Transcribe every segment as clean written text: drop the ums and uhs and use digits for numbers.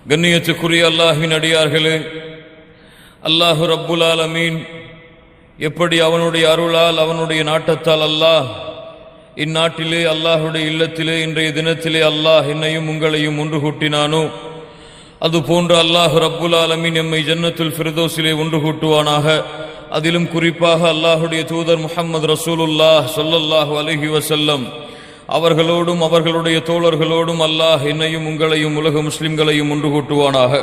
கண்ணியத்துக்குரிய அல்லாஹ்வின் அடியார்களே, அல்லாஹு ரப்புல் ஆலமீன் எப்படி அவனுடைய அருளால் அவனுடைய நாட்டத்தால் அல்லாஹ் இந்நாட்டிலே அல்லாஹுடைய இல்லத்திலே இன்றைய தினத்திலே அல்லாஹ் என்னையும் உங்களையும் ஒன்று கூட்டினானோ, அதுபோன்று அல்லாஹு ரப்புல் ஆலமீன் எம்மை ஜன்னத்துல் ஃபிர்தௌஸிலே ஒன்று கூட்டுவானாக. அதிலும் குறிப்பாக அல்லாஹுடைய தூதர் முஹம்மது ரசூலுல்லாஹ் ஸல்லல்லாஹு அலைஹி வஸல்லம் அவர்களோடும் அவர்களுடைய தோழர்களோடும் அல்லாஹ் என்னையும் உங்களையும் உலக முஸ்லிம்களையும் ஒன்று கூட்டுவானாக.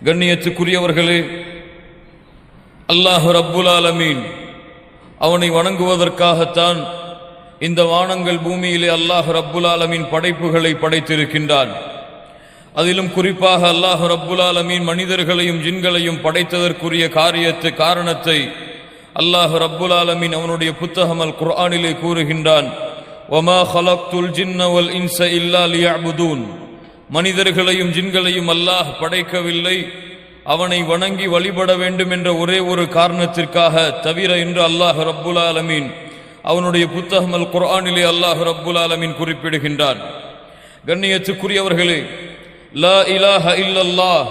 கண்ணியத்துக்குரியவர்களே, அல்லாஹு ரப்புல் ஆலமீன் அவனை வணங்குவதற்காகத்தான் இந்த வானங்கள் பூமியிலே அல்லாஹு ரப்புல் ஆலமீன் படைப்புகளை படைத்திருக்கின்றான். அதிலும் குறிப்பாக அல்லாஹு ரப்புல் ஆலமீன் மனிதர்களையும் ஜின்களையும் படைத்ததற்குரிய காரணத்தை அல்லாஹு ரப்புல் ஆலமீன் அவனுடைய புத்தகம் அல் குர்ஆனிலே கூறுகின்றான். வமா ஹலக்துல் ஜின்ன வல் இன்ஸ இல்லா லியஅ்புதூன். மனிதர்களையும் ஜின்களையும் அல்லாஹ் படைக்கவில்லை அவனை வணங்கி வழிபட வேண்டும் என்ற ஒரே ஒரு காரணத்திற்காக தவிர என்று அல்லாஹ் ரப்புல் ஆலமீன் அவனுடைய புத்தகம் அல் குர்ஆனிலே அல்லாஹ் ரப்புல் ஆலமீன் குறிப்பிடுகின்றான். கண்ணியத்துக்குரியவர்களே, லா இலாஹ இல்லல்லாஹ்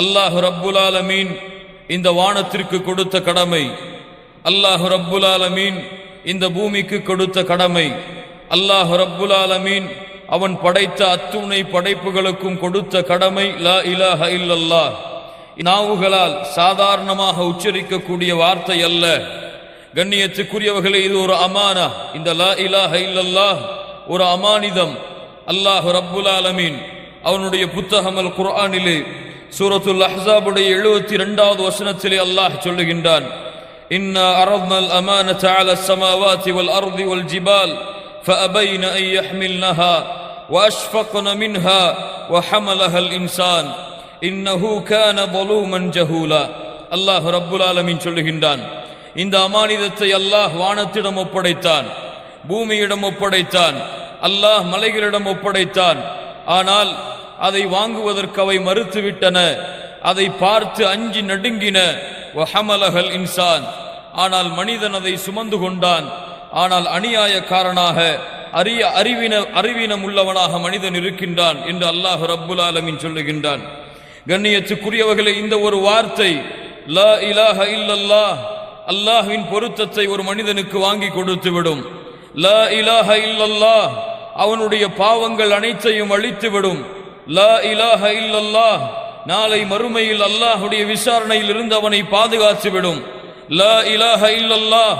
அல்லாஹ் ரப்புல் ஆலமீன் இந்த வானத்திற்கு கொடுத்த கடமை, அல்லாஹ் ரப்புல் ஆலமீன் இந்த பூமிக்கு கொடுத்த கடமை, அல்லாஹ் ரப்புல் ஆலமீன் அவன் படைத்த அத்துணை படைப்புகளுக்கும் கொடுத்த கடமை லா இலாஹ இல்லல்லாஹ். நாவுகளால் சாதாரணமாக உச்சரிக்கக்கூடிய வார்த்தை அல்ல. கண்ணியத்துக்குரியவர்களே, இது ஒரு அமானா. இந்த லா இலாஹ இல்லல்லாஹ் ஒரு அமானிதம். அல்லாஹ் ரப்புல் ஆலமீன் அவனுடைய புத்தகம் அல் குர்ஆனிலே சூரத்துல் அஹ்ஸாபுடைய 72வது வசனத்திலே அல்லாஹ் சொல்லுகின்றான். இன்னா அரத்னல் அமானத அலஸ் ஸமாவாதி வல் அர்தி வல் ஜிபால் ஃபஅபைன அன் யஹ்மில்னஹா வஅஷ்ஃபக்ன மின்ஹா வஹமலஹல் இன்சான் இன்னஹு கான ஸலூமன் ஜஹூலா. அல்லாஹ் ரப்புல் ஆலமீன் சொல்லுகின்றான், இந்த அமானிதத்தை அல்லாஹ் வானத்திடம் ஒப்படைத்தான், பூமியிடம் ஒப்படைத்தான், அல்லாஹ் மலைகளிடம் ஒப்படைத்தான். ஆனால் அதை வாங்குவதற்கு அவை மறுத்துவிட்டன, அதை பார்த்து அஞ்சி நடுங்கின. வஹமலஹல் இன்சான், ஆனால் மனிதன் அதை சுமந்து கொண்டான். ஆனால் அநியாயக்காரனாக அறிவீனம் உள்ளவனாக மனிதன் இருக்கின்றான் என்று அல்லாஹ் ரப்புல் ஆலமீன் சொல்லுகின்றான். கண்ணியத்துக்குரியவர்களே, இந்த ஒரு வார்த்தை லா இலாஹ இல்லல்லாஹ் அல்லாஹ்வின் பொருத்தத்தை ஒரு மனிதனுக்கு வாங்கி கொடுத்து விடும். லா இலாஹ இல்லல்லாஹ் அவனுடைய பாவங்கள் அனைத்தையும் அழித்துவிடும். லா இலாஹ இல்லல்லாஹ் நாளை மறுமையில் அல்லாஹுடைய விசாரணையில் இருந்து அவனை பாதுகாத்துவிடும். லா இலாஹ இல்லல்லாஹ்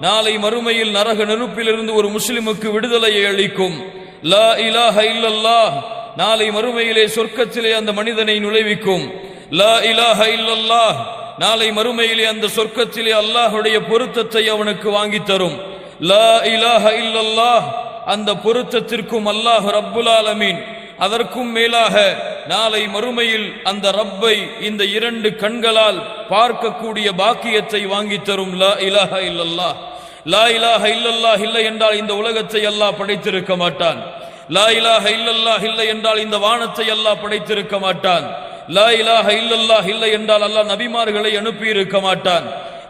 நாளை மறுமையில் நரக நெருப்பிலிருந்து ஒரு முஸ்லிமுக்கு விடுதலையை அளிக்கும். லா இலாஹ இல்லல்லாஹ் நாளை மறுமையிலே சொர்க்கத்திலே அந்த மனிதனை நுழைவிக்கும். லா இலாஹ இல்லல்லாஹ் நாளை மறுமையிலே அந்த சொர்க்கத்திலே அல்லாஹுடைய பொருத்தத்தை அவனுக்கு வாங்கி தரும். லா இலாஹ இல்லல்லாஹ் அந்த பொருத்தத்திற்கும் அல்லாஹ் ரப்புல் ஆலமீன் அதற்கும் மேலாக நாளை மறுமையில் அந்த ரப்பை இந்த 2 கண்களால் பார்க்கக்கூடிய பாக்கியத்தை வாங்கி தரும். லா இலாஹ இல்லல்லாஹ். லா இலாஹ இல்லல்லாஹ் இல்லை என்றால் இந்த உலகத்தை அல்லாஹ் படைத்திருக்க மாட்டான். லா இலாஹ இல்லல்லாஹ் இல்லை என்றால் இந்த வானத்தை அல்லாஹ் படைத்திருக்க மாட்டான். லா இலாஹ இல்லல்லாஹ் இல்லை என்றால் அல்லாஹ் நபிமார்களை அனுப்பி இருக்க மாட்டான்.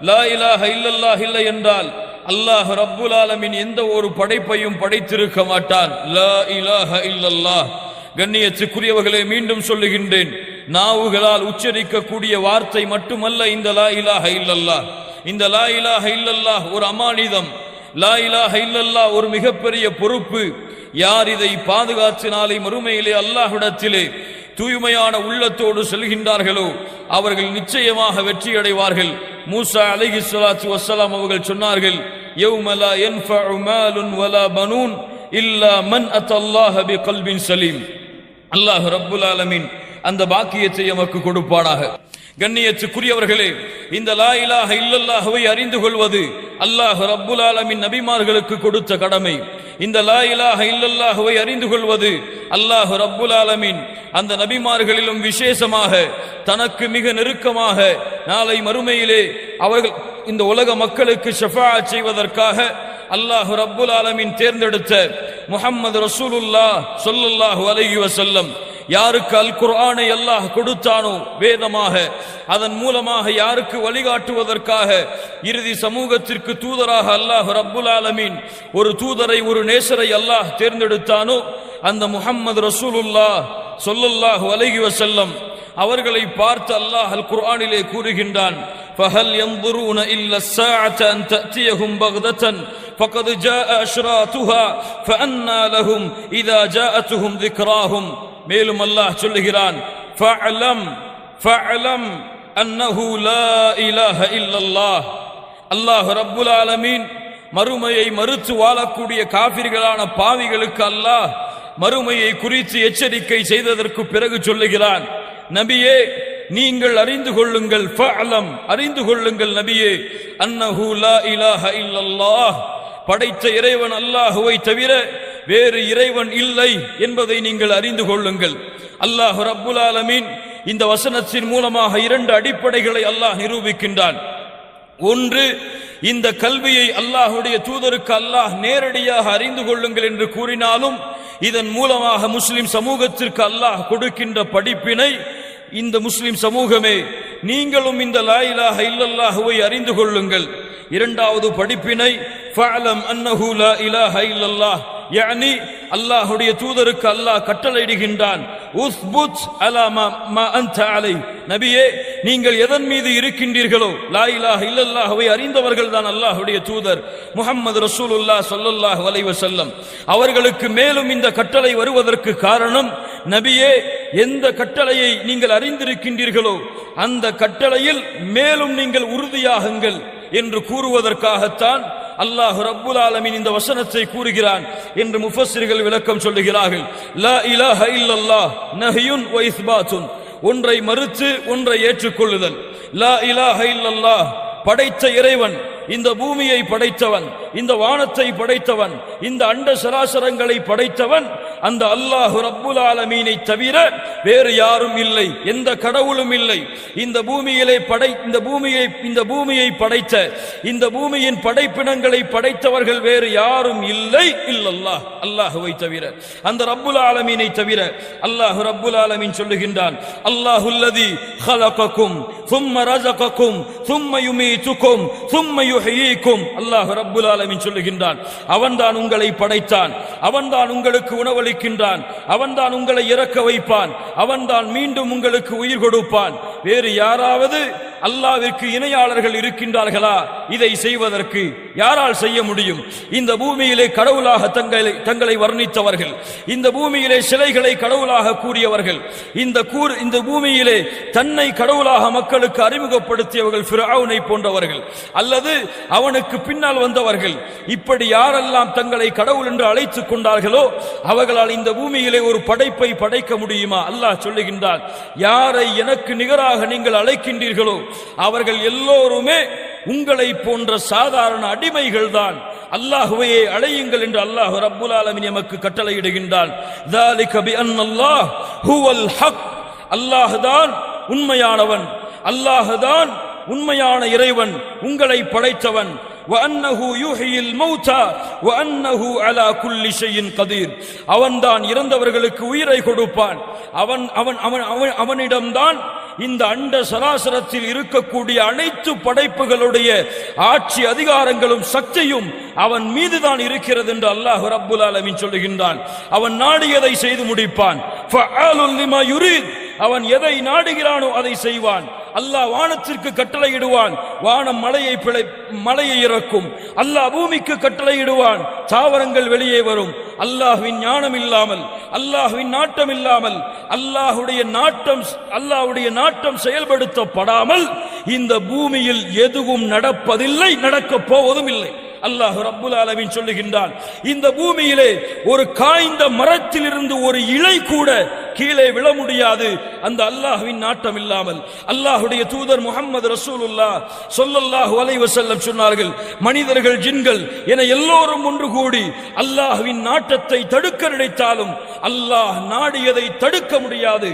லா இலாஹ இல்லல்லாஹ் இல்லை என்றால் அல்லாஹ் ரப்புல் ஆலமீன் எந்த ஒரு படைப்பையும் படைத்திருக்க மாட்டான். லா இலாஹ இல்லல்லாஹ். கண்ணியத்துக்குரியவர்களே, மீண்டும் சொல்லுகின்றேன், நாவுகளால் உச்சரிக்கக்கூடிய வார்த்தை மட்டுமல்ல இந்த லா இலாஹ இல்லல்லாஹ். இந்த லா இலாஹ இல்லல்லாஹ் ஒரு அமானிதம். லா இலாஹ இல்லல்லாஹ் ஒரு மிகப்பெரிய பொறுப்பு. யார் இதை பாதுகாத்தினாலே மறுமையிலே அல்லாஹ்விடத்திலே தூய்மையான உள்ளத்தோடு செல்கின்றார்களோ அவர்கள் நிச்சயமாக வெற்றி அடைவார்கள். மூசா அலைஹிஸ்ஸலாத்து வஸ்ஸலாம் அவர்கள் சொன்னார்கள், யௌம லா யன்ஃபஉ மாலுன் வலா பனூன் இல்லா மன் அத்தல்லாஹ பிகல்பின் சலீம். அல்லாஹ் ரப்புல் ஆலமீன் அந்த பாக்கியத்தை நமக்கு கொடுப்பானாக. கண்ணியத்துக்குரியவர்களே, இந்த லா இலாஹ இல்லல்லாஹ்வை அறிந்து கொள்வது அல்லாஹ் ரப்புல் ஆலமீன் நபிமார்களுக்கு கொடுத்த கடமை. இந்த லா இலாஹ இல்லல்லாஹ்வை அறிந்து கொள்வது அல்லாஹ் ரப்புல் ஆலமீன் அந்த நபிமார்களிலும் விசேஷமாக தனக்கு மிக நெருக்கமாக நாளை மறுமையிலே அவர்கள் இந்த உலக மக்களுக்கு ஷஃபாஅத் செய்வதற்காக அல்லாஹ் ரப்புல் ஆலமீன் தேர்ந்தெடுத்த முஹம்மது ரசூலுல்லாஹ் ஸல்லல்லாஹு அலைஹி வஸல்லம் யாருக்கு அல் குர்ஆனை அல்லாஹ் கொடுத்தானோ வேதமாக, அதன் மூலமாக யாருக்கு வழிகாட்டுவதற்காக இறுதி சமூகத்திற்கு தூதராக அல்லாஹ் ரப்புல் ஆலமீன் ஒரு தூதரை ஒரு நேசரை அல்லாஹ் தேர்ந்தெடுத்தானோ அந்த முஹம்மது ரசூலுல்லாஹ் ஸல்லல்லாஹு அலைஹி வஸல்லம் அவர்களை பார்த்து அல்லாஹ் அல் குர்ஆனிலே கூறுகின்றான், ஃபஹல் யன்ظுரூன இல்லா الساعة أن تأتيهم بغتة فقد جاء أشراطها فأنى لهم إذا جاءتهم ذكراهم. மேலும் அல்லாஹ் சொல்லுகிறான், ஃபஅலம் அன்னஹு லா இலாஹ இல்லல்லாஹ். அல்லாஹ் ரப்புல் ஆலமீன் மறுமையை மறுத்து வாழக்கூடிய காபிர்களான பாவிகளுக்கு அல்லாஹ் மறுமையை குறித்து எச்சரிக்கை செய்ததற்கு பிறகு சொல்லுகிறான், நபியே நீங்கள் அறிந்து கொள்ளுங்கள், ஃபஅலம் அறிந்து கொள்ளுங்கள் நபியே, அன்னஹு லா இலாஹ இல்லல்லாஹ் படைத்த இறைவன் அல்லாஹுவை தவிர வேறு இறைவன் இல்லை என்பதை நீங்கள் அறிந்து கொள்ளுங்கள். அல்லாஹ் ரப்புல் ஆலமீன் இந்த வசனத்தின் மூலமாக இரண்டு அடிப்படைகளை அல்லாஹ் நிரூபிக்கின்றான். ஒன்று, இந்த கல்வியை அல்லாஹுடைய தூதருக்கு அல்லாஹ் நேரடியாக அறிந்து கொள்ளுங்கள் என்று கூறினாலும் இதன் மூலமாக முஸ்லிம் சமூகத்திற்கு அல்லாஹ் கொடுக்கின்ற படிப்பினை, இந்த முஸ்லிம் சமூகமே நீங்களும் இந்த லா இலாஹ இல்லல்லாஹுவை அறிந்து கொள்ளுங்கள். இரண்டாவது படிப்பினை, ஃபஅலம் அன்னஹு லா இலாஹ இல்லல்லாஹ், யானி அல்லாஹுடைய தூதருக்கு அல்லாஹ் கட்டளையிடுகின்றான், உஸ்புத் அலா மா அன்த அலை. நபியே நீங்கள் எதன் மீது இருக்கின்றீர்களோ, லா இலாஹ இல்லல்லாஹுவை அறிந்தவர்கள் தான் அல்லாஹுடைய தூதர் முஹம்மது ரசூலுல்லாஹ் ஸல்லல்லாஹு அலைஹி வஸல்லம். அவர்களுக்கு மேலும் இந்த கட்டளை வருவதற்கு காரணம், நபியே எந்த கட்டளையை நீங்கள் அறிந்திருக்கின்றீர்களோ அந்த கட்டளையில் மேலும் நீங்கள் உறுதியாகுங்கள் என்று கூறுவதற்காகத்தான் அல்லாஹ் ரப்புல் ஆலமீன் இந்த வசனத்தை கூறுகிறான் என்று முஃபஸ்ஸிர்கள் விளக்கம் சொல்லுகிறார்கள். லா இலாஹ இல்லல்லாஹ் நஹ்யுன் வ இஸ்பாத்துன், ஒன்றை மறுத்து ஒன்றை ஏற்றுக்கொள்ளுதல். லா இலாஹ இல்லல்லாஹ் படைத்த இறைவன், இந்த பூமியை படைத்தவன், இந்த வானத்தை படைத்தவன், இந்த அண்ட சராசரங்களை படைத்தவன் அந்த அல்லாஹ் ரப்புல் ஆலமீனை தவிர வேறு யாரும் இல்லை, எந்த கடவுளும் இல்லை. இந்த பூமியை படைத்த, இந்த பூமியின் படைப்பினங்களை படைத்தவர்கள் வேறு யாரும் இல்லை, இல்லல்லாஹ் அல்லாஹுவை தவிர, அந்த ரப்புல் ஆலமீனை தவிர. அல்லாஹ் ரப்புல் ஆலமீன் சொல்லுகின்றான், அல்லாஹுல்லதி خلقكم ثم رزقكم ثم يميتكم ثم يحييكم. அல்லாஹ் ரப்புல் ஆலமீன் சொல்லுகின்றான், அவன்தான் உங்களை படைத்தான், அவன்தான் உங்களுக்கு உணவளிக்கின்றான், அவன்தான் உங்களை இறக்க வைப்பான், அவன்தான் மீண்டும் உங்களுக்கு உயிர் கொடுப்பான். வேறு யாராவது அல்லாஹ்விற்கு இணையாளர்கள் இருக்கின்றார்களா? இதை செய்வதற்கு யாரால் செய்ய முடியும்? இந்த பூமியிலே கடவுளாக தங்களை வர்ணித்தவர்கள், இந்த பூமியிலே சிலைகளை கடவுளாக கூறியவர்கள், இந்த பூமியிலே தன்னை கடவுளாக மக்களுக்கு அறிமுகப்படுத்தியவர்கள் ஃபிரௌனை போன்றவர்கள், அல்லது அவனுக்கு பின்னால் வந்தவர்கள். இப்படி யாரெல்லாம் தங்களை கடவுள் என்று அழைத்துக் கொண்டார்களோ அவர்களால் இந்த பூமியிலே ஒரு படைப்பை படைக்க முடியுமா? அல்லாஹ் சொல்லுகின்றான், யாரை எனக்கு நிகராக நீங்கள் அழைக்கின்றீர்களோ அவர்கள் எல்லோருமே உங்களை போன்ற சாதாரண அடிமைகள் தான். அல்லாஹ்வையே அழையுங்கள் என்று அல்லாஹ் ரப்புல் ஆலமீன் நமக்கு கட்டளையிடுகின்றான். ذَلِكَ بِأَنَّ اللَّهَ هُوَ الْحَقُّ, அல்லாஹ் தான் உண்மையானவன், அல்லாஹ் தான் உண்மையான இறைவன், உங்களை படைத்தவன். وَأَنَّهُ يُحْيِي الْمَوْتَى وَأَنَّهُ عَلَى كُلِّ شَيْءٍ قَدِيرٌ, அவன்தான் இறந்தவர்களுக்கு உயிரை கொடுப்பான். அவனிடம்தான் இந்த அண்ட சராசரத்தில் இருக்கக்கூடிய அனைத்து படைப்புகளுடைய ஆட்சி அதிகாரங்களும் சக்தியும் அவன் மீதுதான் இருக்கிறது என்று அல்லாஹ் ரப்புல் ஆலமீன் சொல்லுகின்றான். அவன் நாடியதை செய்து முடிப்பான். ஃபஅலுல் லிமா யுரீத், அவன் எதை நாடுகிறானோ அதை செய்வான். அல்லாஹ் வானத்திற்கு கட்டளையிடுவான், வானம் மழையை இறக்கும். அல்லாஹ் பூமிக்கு கட்டளையிடுவான், தாவரங்கள் வெளியே வரும். அல்லாஹ்வின் ஞானம் இல்லாமல், அல்லாஹ்வின் நாட்டம் இல்லாமல், அல்லாஹ்வுடைய நாட்டம் செயல்படுத்தப்படாமல் இந்த பூமியில் எதுவும் நடப்பதில்லை, நடக்கப் போவதும் இல்லை. அல்லாஹ் ரப்புல் ஆலமீன் சொல்லுகின்றான், இந்த பூமியிலே ஒரு காய்ந்த மரத்திலிருந்து ஒரு இலை கூட கீழே விழ முடியாது அந்த அல்லாஹ்வின் நாட்டம் இல்லாமல். அல்லாஹ்வுடைய தூதர் முஹம்மது ரசூலுல்லாஹ் ஸல்லல்லாஹு அலைஹி வஸல்லம் சொன்னார்கள், மனிதர்கள் ஜின்கள் என எல்லோரும் ஒன்று கூடி அல்லாஹ்வின் நாட்டத்தை தடுக்க நினைத்தாலும் அல்லாஹ் நாடியதை தடுக்க முடியாது.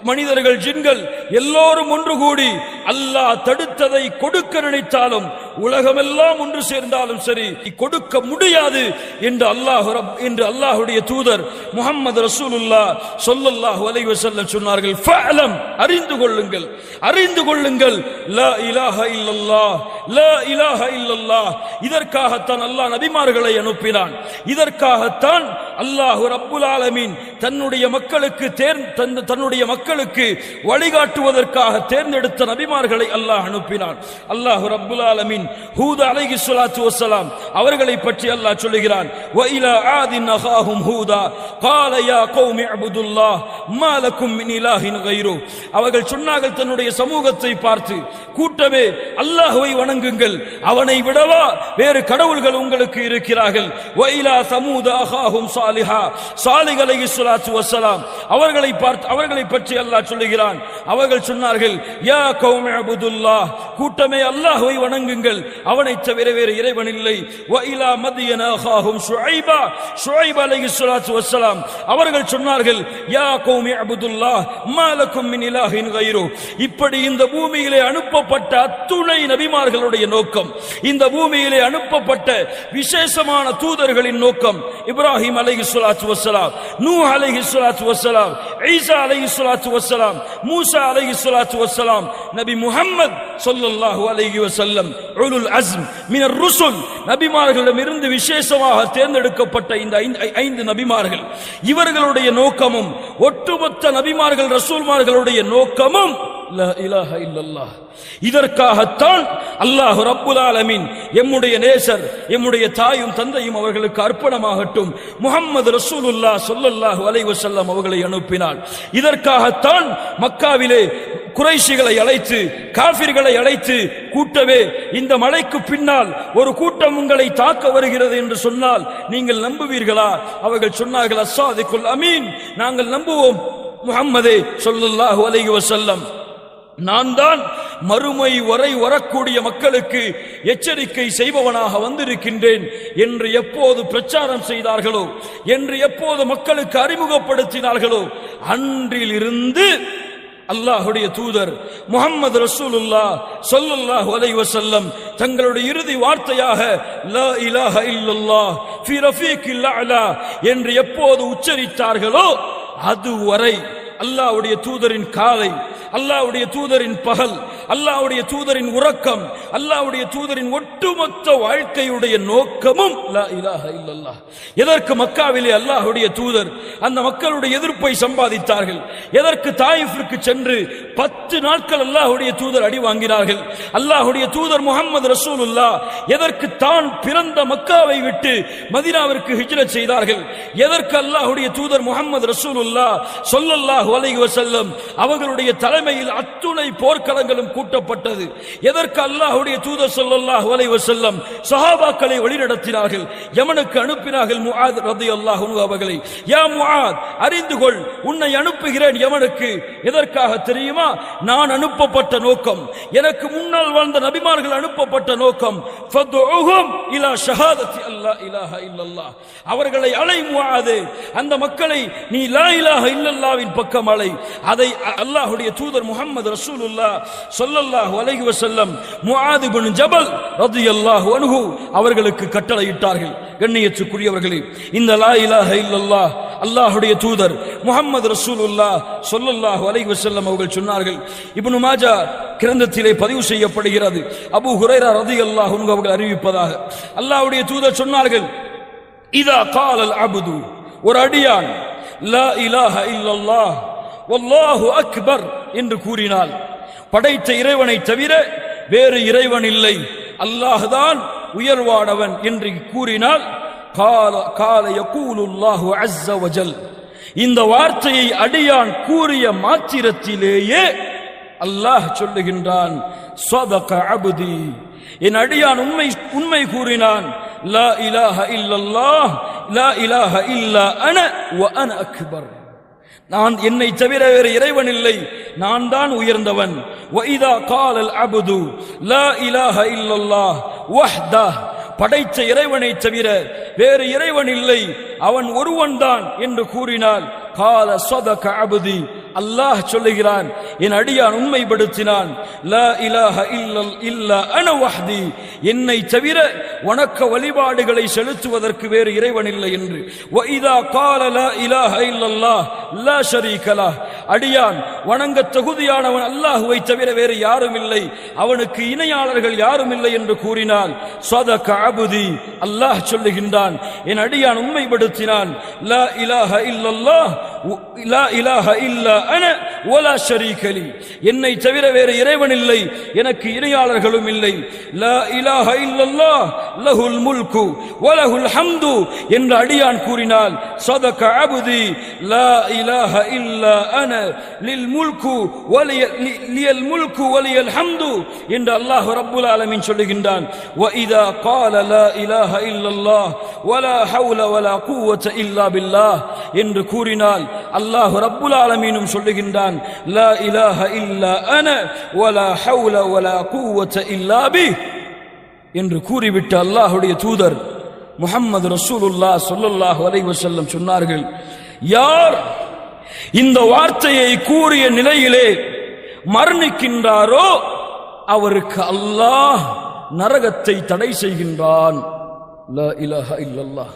மனிதர்கள் ஜின்கள் எல்லோரும் ஒன்று கூடி அல்லாஹ் தடுத்ததை கொடுக்க நினைத்தாலும் உலகமெல்லாம் ஒன்று சேர்ந்தாலும் சரி கொடுக்க முடியாது என்று அல்லாஹ்வுடைய தூதர் முஹம்மது ரசூலுல்லாஹ் ஸல்லல்லாஹு அலைஹி வஸல்லம் சொன்னார்கள். ஃபஅலம், அறிந்து கொள்ளுங்கள் லா இலாஹ இல்லல்லாஹ், லா இலாஹ இல்லல்லாஹ். இதற்காகத்தான் அல்லாஹ் நபிமார்களை அனுப்பினான். இதற்காகத்தான் அல்லாஹ் ரப்புல் ஆலமீன் தன்னுடைய மக்களுக்கு வழிகாட்டுவதற்காக தேர்ந்தெடுத்த நபிமார்களை அல்லாஹ் அனுப்பினான். அல்லாஹ் ரப்புல் ஆலமீன் ஹூத் அலைஹிஸ்ஸலாத்து வஸ்ஸலாம் அவர்களை பற்றி அல்லாஹ் சொல்லுகிறான். வ இலா ஆதின் அகாஹும் ஹூதா قال يا قوم اعبدوا الله ما لكم من اله غيره. அவர்கள் சொன்னார்கள் தன்னுடைய சமூகத்தை பார்த்து, கூட்டமே அல்லாஹ்வை வணங்குங்கள், அவனை விடவா வேறு கடவுள்கள் உங்களுக்கு இருக்கிறார்கள். வ இலா சமூத அகாஹும் சாலிஹா, சாலிஹ் அலைஹிஸ்ஸலாத்து வஸ்ஸலாம் அவர்களை பற்றி அல்லாஹ் சொல்லுகிறான். அவர்கள் சொன்னார்கள் யா கௌமி அபுதுல்லாஹ், கூட்டமே அல்லாஹ்வை வணங்குங்கள், அவனை தவிர வேறு இறைவன் இல்லை. வ இலா மத்யன அகாஹும் ஷுஐபா, ஷுஐப் அலைஹிஸ்ஸலாத்து வஸ்ஸலாம் அவர்கள் சொன்னார்கள் யா கௌமி அபுதுல்லாஹ் மா லக்கும் மின் இலாஹின் கைரு. இப்படி இந்த பூமியிலே அனுப்பப்பட்ட அத்துணை நபிமார்களுடைய நோக்கம், இந்த பூமியிலே அனுப்பப்பட்ட விசேஷமான தூதர்களின் நோக்கம், இப்ராஹிம் அலைஹிஸ்ஸலாத்து வஸ்ஸலாம், நூஹ் அலைஹிஸ்ஸலாத்து வஸ்ஸலாம், ஈசா அலைஹிஸ்ஸலாத்து வஸ்ஸலாம், மூசா அலைஹிஸ்ஸலாத்து வஸ்ஸலாம், நபி முஹம்மது ஸல்லல்லாஹு அலைஹி வஸல்லம் உலுல் அஸ்ம் மினர் ருசுல், நபிமார்களிடமிருந்து விசேஷமாக தேர்ந்தெடுக்கப்பட்ட இந்த 5 நபிமார்கள், இவர்களுடைய நோக்கமும் ஒட்டுமொத்த நபிமார்கள் ரசூல்மார்களுடைய நோக்கமும் லா இலாஹ இல்லல்லாஹ். இதற்காகத்தான் அல்லாஹ் ரப்புல் ஆலமீன் எம்முடைய நேசர், எம்முடைய தாயும் தந்தையும் அவர்களுக்கு அர்ப்பணமாகட்டும் முஹம்மது ரசூலுல்லாஹ் ஸல்லல்லாஹு அலைஹி வஸல்லம் அவர்களை அனுப்பினார். இதற்காகத்தான் மக்காவிலே குறைஷிகளை அழைத்து, காஃபிர்களை அழைத்து, கூட்டவே இந்த மலைக்கு பின்னால் ஒரு கூட்டம் உங்களை தாக்க வருகிறது என்று சொன்னால் நீங்கள் நம்புவீர்களா? அவர்கள் சொன்னார்கள் அஸ்ஸாதிகுல் அமீன், நாங்கள் நம்புவோம் முஹம்மதே ஸல்லல்லாஹு அலைஹி வஸல்லம், நான் தான் மறுமை வரை வரக்கூடிய மக்களுக்கு எச்சரிக்கை செய்பவனாக வந்திருக்கின்றேன் என்று எப்போது பிரச்சாரம் செய்தார்களோ, என்று எப்போது மக்களுக்கு அறிமுகப்படுத்தினார்களோ, அன்றிலிருந்து அல்லாஹ்வுடைய தூதர் முஹம்மது ரசூலுல்லாஹ் ஸல்லல்லாஹு அலைஹி வஸல்லம் தங்களுடைய இறுதி வார்த்தையாக லா இலாஹ இல்லல்லாஹ் ஃபீ ரஃபீகில் அலா என்று எப்போது உச்சரித்தார்களோ அதுவரை அல்லாஹ்வுடைய தூதரின் காலை, அல்லாஹ்வுடைய தூதரின் பகல், அல்லாஹ்வுடைய தூதரின் உறக்கம், அல்லாஹ்வுடைய தூதரின் ஒட்டுமொத்த வாழ்க்கையுடைய நோக்கமும் லா இலாஹ இல்லல்லாஹ். எதற்கு மக்காவிலே அல்லாஹ்வுடைய தூதர் அந்த மக்களுடைய எதிர்ப்பை சம்பாதித்தார்கள்? எதற்கு தாயிஃபிற்கு சென்று 10 நாட்கள் அல்லாஹ்வுடைய தூதர் அடி வாங்கினார்கள்? அல்லாஹ்வுடைய தூதர் முஹம்மது ரசூலுல்லாஹ் எதற்கு தான் பிறந்த மக்காவை விட்டு மதீனாவிற்கு ஹிஜ்ரத் செய்தார்கள்? எதற்கு அல்லாஹ்வுடைய தூதர் முஹம்மது ரசூலுல்லாஹ் ஸல்லல்லாஹு அலைஹி வஸல்லம் அவர்களுடைய தலைமையில் அத்துணை போர்க்களங்களும் கூட்டப்பட்டது? எதற்கு அல்லாஹ்வுடைய தூதர் ஸல்லல்லாஹு அலைஹி வஸல்லம் சஹாபாக்களை வழிநடத்தினார்கள்? யமனுக்கு அனுப்பினார்கள் முஆத் ரலியல்லாஹு அன்ஹு அவர்களை. யா முஆத், அறிந்து கொள், உன்னை அனுப்புகிறேன் யமனுக்கு. எதற்காக தெரியுமா? நான் அனுப்பப்பட்ட நோக்கம், எனக்கு முன்னால் வாழ்ந்த நபிமார்கள் அனுப்பப்பட்ட நோக்கம், ஃபதுஉஹும் இலா ஷஹாதத்தி அல்லா இலாஹ இல்லல்லாஹ், அவர்களை அலை முஆத், அந்த மக்களை நீ லா இலாஹ இல்லல்லாஹ்வின் பக்கம் அலை. அதை அல்லாஹ்வுடைய தூதர் முஹம்மது ரசூலுல்லாஹ் ஸல்லல்லாஹு அலைஹி வஸல்லம் முஆத் இப்னு ஜபல் ரலியல்லாஹு அன்ஹு அவர்களுக்கு கட்டளையிட்டார்கள். கண்ணியத்துக்குரியவர்களே, இந்த லா இலாஹ இல்லல்லாஹ் அல்லாஹ்வுடைய தூதர் முஹம்மது ரசூலுல்லாஹ் ஸல்லல்லாஹு அலைஹி வஸல்லம் அவர்கள் சொன்னார்கள். இப்னு மாஜா கிரந்தத்திலே பதிவு செய்யப்படுகிறது. அபூ ஹுரைரா ரலியல்லாஹு அன்ஹு அவர்கள் அறிவிப்பதாக அல்லாஹ்வுடைய தூதர் சொன்னார்கள், இதா காலல் அப்து, ஒரு அடியான் லா இலாஹ இல்லல்லாஹ் வல்லாஹு அக்பர் என்று கூறினால், படைத்த இறைவனை தவிர வேறு இறைவன் இல்லை, அல்லாஹ்தான் உயர்வானவன் என்று கூறினால், கால யகூலுல்லாஹு அஸ்ஸ வஜல், இந்த வார்த்தையை அடியான் கூறிய மாத்திரத்திலேயே அல்லாஹ் சொல்லுகின்றான், ஸதக அப்தி, என் அடியான் உண்மை கூறினான். லா இலாஹ இல்லல்லாஹ், லா இலாஹ இல்லா அன வ அன அக்பர், நான் என்னை தவிர வேறு இறைவன் இல்லை, நான் தான் உயர்ந்தவன். வஇதா காலல் அப்து லா இலாஹ இல்லல்லாஹ் வஹ்தஹ், படைத்த இறைவனை தவிர வேறு இறைவன் இல்லை, அவன் ஒருவன்தான் என்று கூறினால் கால ஸதக அப்தி, அல்லாஹ் சொல்லுகிறான் என் அடியான் உண்மைப்படுத்தினான். லா இலாஹ இல்லா அன வஹ்தி, என்னை தவிர வணக்க வழிபாடுகளை செலுத்துவதற்கு வேறு இறைவன் இல்லை என்று. வ இதா கால லா இலாஹ இல்லல்லாஹ் லா ஷரீக லஹ், அடியான் வணங்க தகுதியானவன் அல்லாஹ்வை தவிர வேறு யாரும் இல்லை, அவனுக்கு இணையாளர்கள் யாரும் இல்லை என்று கூறினால் ஸதக அப்தி, அல்லாஹ் சொல்லுகின்றான் என் அடியான் உண்மைப்படுத்தினான். லா இலாஹ இல்லல்லாஹ் லா இலாஹ இல்லா அன வலா ஷரீக லி, என்னை தவிர வேறு இறைவன் இல்லை, எனக்கு இணையாளர்களும் இல்லை. லா இலாஹ இல்லல்லாஹ் லஹுல் முல்கு வலஹுல் ஹம்து என்று அடியான் கூறினால் ஸதக அப்தி லா இலாஹ இல்லா அன லில் முல்கு லியல் முல்கு வலியல் ஹம்து என்று அல்லாஹ் ரப்புல் ஆலமீன் சொல்லுகின்றான். வ இதா கால லா இலாஹ இல்லல்லாஹ் வலா ஹவுல வலா குவத இல்லா பில்லாஹ் என்று கூறினால் அல்லாஹ் ரப்புல் ஆலமீனும் சொல்லுகின்றான் லா இலாஹ இல்லா அன வலா ஹவுல வலா குவத இல்லா பி என்று கூறிவிட்டு அல்லாஹ்வுடைய தூதர் முஹம்மது ரசூலுல்லாஹ் ஸல்லல்லாஹு அலைஹி வஸல்லம் சொன்னார்கள், யார் இந்த வார்த்தையை கூறிய நிலையிலே மரணிக்கின்றாரோ அவருக்கு அல்லாஹ் நரகத்தை தடை செய்கின்றான். லா இலாஹ இல்லல்லாஹ்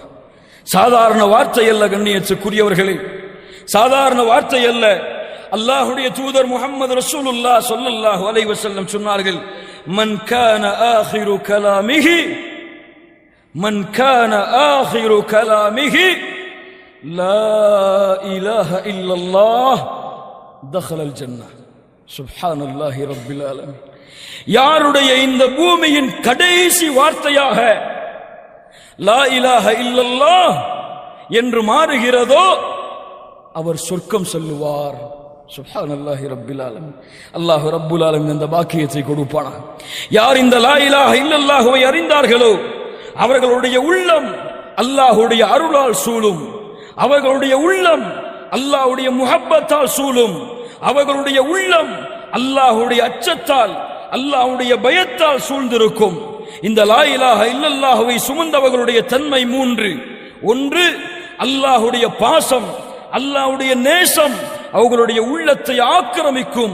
சாதாரண வார்த்தை அல்ல கண்ணியத்துக்குரியவர்களே, சாதாரண வார்த்தை அல்ல. அல்லாஹ்வுடைய தூதர் முஹம்மது ரசூலுல்லாஹ் ஸல்லல்லாஹு அலைஹி வஸல்லம் சொன்னார்கள், மன் கான ஆகிரு கலாமிஹி மன் கான ஆகிரு கலாமிஹி லா இலாஹ இல்லல்லாஹ் தഖலல் ஜன்னah. சுப்ஹானல்லாஹி ரப்பில் ஆலமீன். யாருடைய இந்த பூமியின் கடைசி வார்த்தையாக லா இலாஹ இல்லல்லாஹ் என்று மாறுகிறதோ அவர் சொர்க்கம் செல்லுவார். சுப்ஹானல்லாஹி ரப்பில் ஆலமீன். அல்லாஹ் ரப்புல் ஆலமீன் அந்த பாக்கியத்தை கொடுப்பானா. யார் இந்த லா இலாஹ இல்லல்லாஹ்வை அறிந்தார்களோ அவர்களுடைய உள்ளம் அல்லாஹ்வுடைய அருளால் சூழும், அவர்களுடைய உள்ளம் அல்லாஹ்வுடைய முஹப்பத்தால் சூழும், அவர்களுடைய உள்ளம் அல்லாஹ்வுடைய அச்சத்தால் அல்லாஹ்வுடைய பயத்தால் சூழ்ந்திருக்கும். இந்த லா இலாஹ இல்லல்லாஹ்வை சுமந்தவர்களுடைய தன்மை மூன்று. ஒன்று, அல்லாஹ்வுடைய பாசம், அல்லாஹ்வுடைய நேசம் அவர்களுடைய உள்ளத்தை ஆக்கிரமிக்கும்.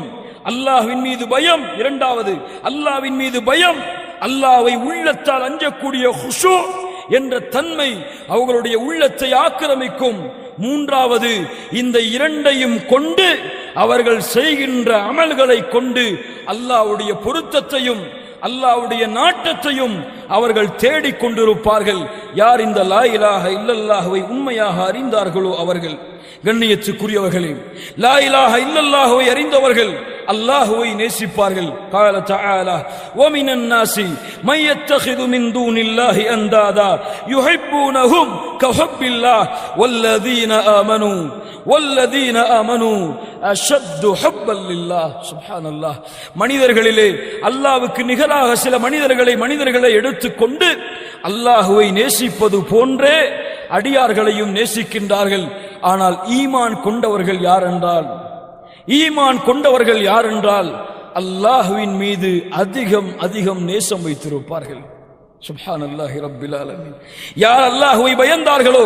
அல்லாஹ்வின் மீது பயம். இரண்டாவது, அல்லாஹ்வின் மீது பயம், அல்லாஹ்வை உள்ளத்தால் அஞ்சக்கூடிய குஷூ என்ற தன்மை அவர்களுடைய உள்ளத்தை ஆக்கிரமிக்கும். மூன்றாவது, இந்த இரண்டையும் கொண்டு அவர்கள் செய்கின்ற அமல்களை கொண்டு அல்லாஹ்வுடைய பொருத்தத்தையும் அல்லாஹ்வுடைய நாட்டத்தையும் அவர்கள் தேடிக் கொண்டிருப்பார்கள். யார் இந்த லா இலாஹ இல்லல்லாஹ்வை உண்மையாக அறிந்தார்களோ அவர்கள். கண்ணியத்துக்குரியவர்களே, லா இலாஹ இல்லல்லாஹ்வை அறிந்தவர்கள் அல்லாஹ்வை நேசிப்பார்கள். قال تعالى ومن الناس من يتخذ من دون الله اندادا يحبونهم كحب الله والذين آمنوا أشد حبا لله. சுப்ஹானல்லாஹ். மனிதர்களிலே அல்லாஹ்வுக்கு நிகராக சில மனிதர்களை எடுத்துக்கொண்டு அல்லாஹ்வை நேசிப்பது போன்றே அடியார்களையும் நேசிக்கின்றார்கள். ஆனால் ஈமான் கொண்டவர்கள் யார் என்றால் அல்லாஹ்வின் மீது அதிகம் நேசம் வைத்திருப்பார்கள். சுப்ஹானல்லாஹி ரப்பில் ஆலமீன். யார் அல்லாஹ்வை பயந்தார்களோ,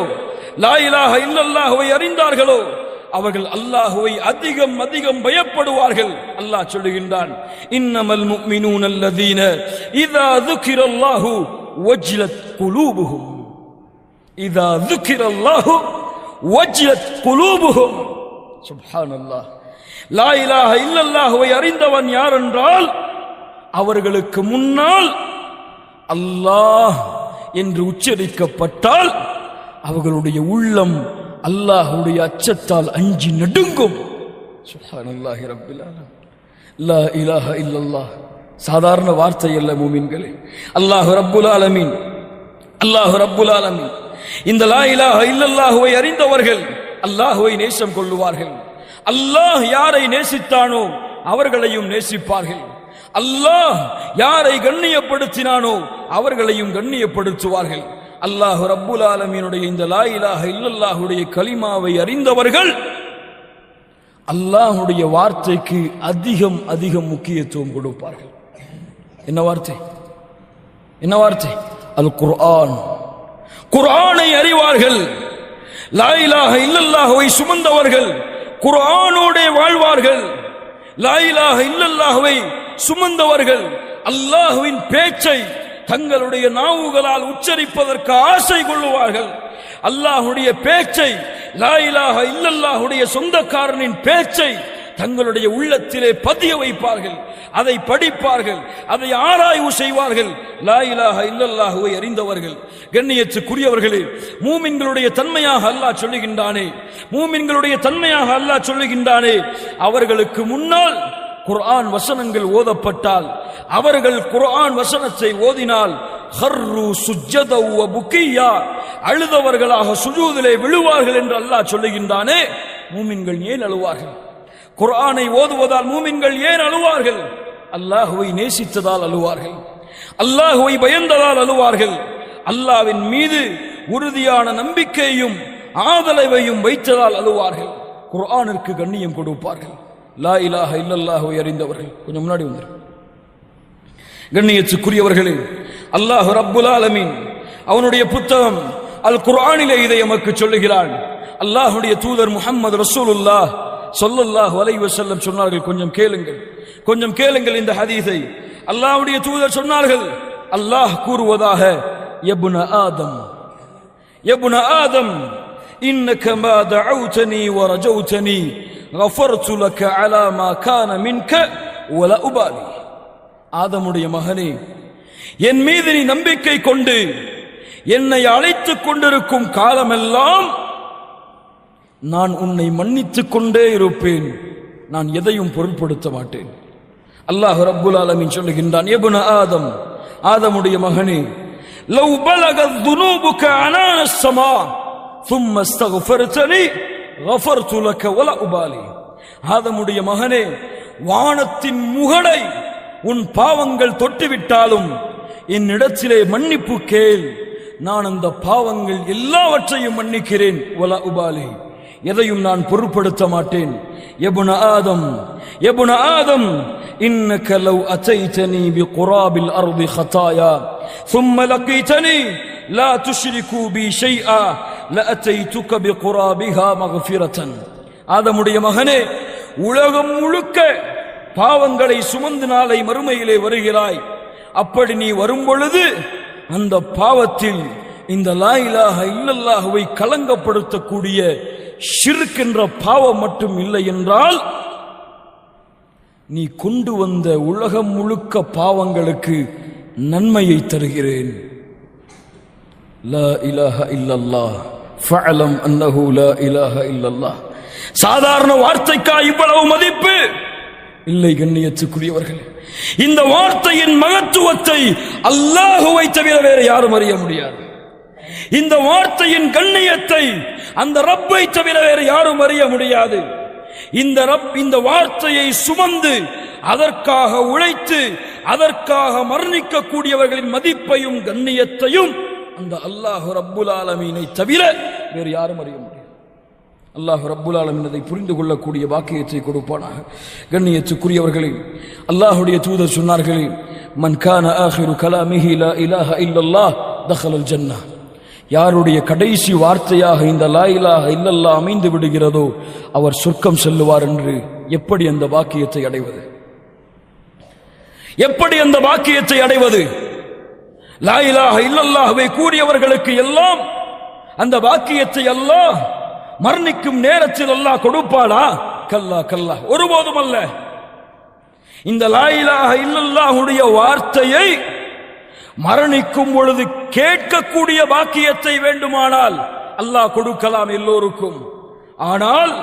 லா இலாஹ இல்லல்லாஹ்வை அறிந்தார்களோ அவர்கள் அல்லாஹ்வை அதிகம் பயப்படுவார்கள். அல்லாஹ் சொல்லுகின்றான், இன்னமல் முஃமினூன அல்லதீன இதா ذுகிரல்லாஹு வஜ்லத் குலூபுஹும் இதா ذுகிரல்லாஹு வஜ்லத் குலூபுஹும். சுப்ஹானல்லாஹ். லா இலாஹ இல்லல்லாஹ்வை அறிந்தவன் யார் என்றால் அவர்களுக்கு முன்னால் அல்லாஹ் என்று உச்சரிக்கப்பட்டால் அவர்களுடைய உள்ளம் அல்லாஹ்வுடைய அச்சத்தால் அஞ்சி நடுங்கும். சுப்ஹானல்லாஹி ரப்பில் ஆலமீன். லா இலாஹ இல்லல்லாஹ் சாதாரண வார்த்தை அல்ல மூமின்களே. அல்லாஹ் ரப்புல் ஆலமீன் இந்த லா இலாஹ இல்லல்லாஹ்வை அறிந்தவர்கள் அல்லாஹ்வை நேசம் கொள்ளுவார்கள். அல்லாஹ் யாரை நேசித்தானோ அவர்களையும் நேசிப்பார்கள். அல்லாஹ் யாரை கண்ணியப்படுத்தினானோ அவர்களையும் கண்ணியப்படுத்துவார்கள். அல்லாஹ் ரப்புல் ஆலமீனுடைய இந்த லா இலாஹ இல்லல்லாஹுடைய கலிமாவை அறிந்தவர்கள் அல்லாஹ்வுடைய வார்த்தைக்கு அதிகம் முக்கியத்துவம் கொடுப்பார்கள். என்ன வார்த்தை? அல் குர்ஆன். குர்ஆனை அறிவார்கள். லா இலாஹ இல்லல்லாஹுவை சுமந்தவர்கள் குர்ஆனோடே வாழ்வார்கள். லா இலாஹ இல்லல்லாஹுவை சுமந்தவர்கள் அல்லாஹ்வின் பேச்சை தங்களுடைய நாவுகளால் உச்சரிப்பதற்கு ஆசை கொள்ளுவார்கள். அல்லாஹ்வுடைய பேச்சை, லா இலாஹ இல்லல்லாஹுடைய சொந்தக்காரனின் பேச்சை தங்களுடைய உள்ளத்திலே பதிய வைப்பார்கள், அதை படிப்பார்கள், அதை ஆராய்வு செய்வார்கள். லா இலாஹ இல்லல்லாஹுவை அறிந்தவர்கள். கண்ணியத்துக்குரியவர்களே, மூமின்களுடைய தன்மையாக அல்லாஹ் சொல்லுகின்றானே, மூமின்களுடைய தன்மையாக அல்லாஹ் சொல்லுகின்றானே, அவர்களுக்கு முன்னால் குர்ஆன் வசனங்கள் ஓதப்பட்டால், அவர்கள் குர்ஆன் வசனத்தை ஓதினால் ஹர்ரு சுஜ்ஜதா வ புகியா, அழுதவர்களாக சுஜூதிலே விழுவார்கள் என்று அல்லாஹ் சொல்லுகின்றானே. மூமின்கள் ஏன் அழுவார்கள்? குர்ஆனை ஓதுவதால் மூமின்கள் ஏன் அழுவார்கள்? அல்லாஹ்வை நேசித்ததால் அழுவார்கள், அல்லாஹ்வை பயந்ததால் அழுவார்கள், அல்லாஹ்வின் மீது உறுதியான நம்பிக்கையும் ஆதரவையும் வைத்ததால் அழுவார்கள், குர்ஆனிற்கு கண்ணியம் கொடுப்பார்கள். லா இலாஹ இல்லல்லாஹுவை அறிந்தவர்கள். கொஞ்சம் முன்னாடி வந்துரு. கண்ணியத்துக்குரியவர்களே, அல்லாஹ் ரப்புல் ஆலமீன் அவனுடைய புத்தகம் அல் குர்ஆனிலே இதை நமக்கு சொல்லுகிறான். அல்லாஹ்வுடைய தூதர் முஹம்மது ரசூலுல்லாஹ் ஸல்லல்லாஹு அலைஹி வஸல்லம் சொன்னார்கள், கொஞ்சம் கேளுங்கள், கொஞ்சம் கேளுங்கள் இந்த ஹதீஸை. அல்லாஹ்வுடைய தூதர் சொன்னார்கள், அல்லாஹ் கூறுவதாக, யப்ன ஆதம், யப்ன ஆதம், இன்னக மா தஅவுதனி வ ரஜௌதனி கஃபர்து லக அலா மா கான மின்க வ லா உபாலி. ஆதமுடைய மகனே, என் மீது நீ நம்பிக்கை கொண்டு என்னை அழைத்துக் கொண்டிருக்கும் காலமெல்லாம் நான் உன்னை மன்னித்துக் கொண்டே இருப்பேன், நான் எதையும் பொருட்படுத்த மாட்டேன். அல்லாஹ் ரப்புல் ஆலமீன் சொல்லுகின்றான், யப்ன ஆதம், ஆதமுடைய மகனே, லவ் பலகத் துனூபுக அனான ஸமா ثم استغفرتني غفرت لك ولا உபாலி. ஆதமுடைய மகனே, வானத்தின் முகடை உன் பாவங்கள் தொட்டுவிட்டாலும் என்னிடத்திலே மன்னிப்பு கேள், நான் அந்த பாவங்கள் எல்லாவற்றையும் மன்னிக்கிறேன். வலா உபாலி, எதையும் நான் பொருட்படுத்த மாட்டேன். யப்ன ஆதம், யப்ன ஆதம், இன்னக லவ் அதைதனி பிகுராபில் அர்தி ஹதாயா ثم لقيتني لا تشركوا بي شيئا لأتيتك بقرابها مغفرة. ஆதமுடைய மகனே, உலகம் முழுக்க பாவங்களை சுமந்து நாளை மறுமையிலே வருகிறாய். அப்படி நீ வரும் பொழுது அந்த பாவத்தில் இந்த லா இலாஹ இல்லல்லாஹுவை கலங்கப்படுத்தக்கூடிய ஷிர்க் என்ற பாவம் மட்டும் இல்லை என்றால், நீ கொண்டு வந்த உலகம் முழுக்க பாவங்களுக்கு நன்மையை தருகிறேன். லா இலாஹ இல்லல்லாஹ் ஃபஅலம் அன்னஹு லா இலாஹ இல்லல்லாஹ். சாதாரண வார்த்தைக்கா இவ்வளவு மதிப்பு? இல்லை கண்ணியத்துக்குரியவர்களே, இந்த வார்த்தையின் மகத்துவத்தை அல்லாஹுவை தவிர வேறு யாரும் அறிய முடியாது. இந்த வார்த்தையின் கண்ணியத்தை அந்த ரப்பை தவிர வேறு யாரும் அறிய முடியாது. இந்த ரப் இந்த வார்த்தையை சுமந்து அதற்காக உழைத்து அதற்காக மரணிக்க கூடியவர்களின் மதிப்பையும் கண்ணியத்தையும் அந்த அல்லாஹ் ரப்புல் ஆலமீனை தவிர வேறு யாரும் அறிய முடியாது. அல்லாஹ் ரப்புல் ஆலமீன் அதை புரிந்து கொள்ளக்கூடிய வாக்கியத்தை கொடுப்பானாக. கண்ணியத்துக்குரியவர்களே, அல்லாஹ்வுடைய தூதர் சொன்னார்கள், மன் கான ஆகிரு கலாமிஹி லா இலாஹ இல்லல்லாஹ் தஹலல் ஜன்னah. யாருடைய கடைசி வார்த்தையாக இந்த லா இலாஹ இல்லல்லாஹ் அமைந்து விடுகிறதோ அவர் சொர்க்கம் செல்லுவார் என்று. எப்படி அந்த வாக்கியத்தை அடைவது? எப்படி அந்த வாக்கியத்தை அடைவது? லா இலாஹ இல்லல்லாஹ்வை கூறியவர்களுக்கு எல்லாம் அந்த வாக்கியத்தை அல்லாஹ் மரணிக்கும் நேரத்தில் அல்லாஹ் கொடுப்பாளா? கல்லா கல்லா, ஒருபோதும் அல்ல. இந்த லா இலாஹ இல்லல்லாஹுடைய வார்த்தையை மரணிக்கும் பொழுது கேட்கக்கூடிய பாக்கியத்தை வேண்டுமானால் அல்லாஹ் கொடுக்கலாம் எல்லோருக்கும். ஆனால்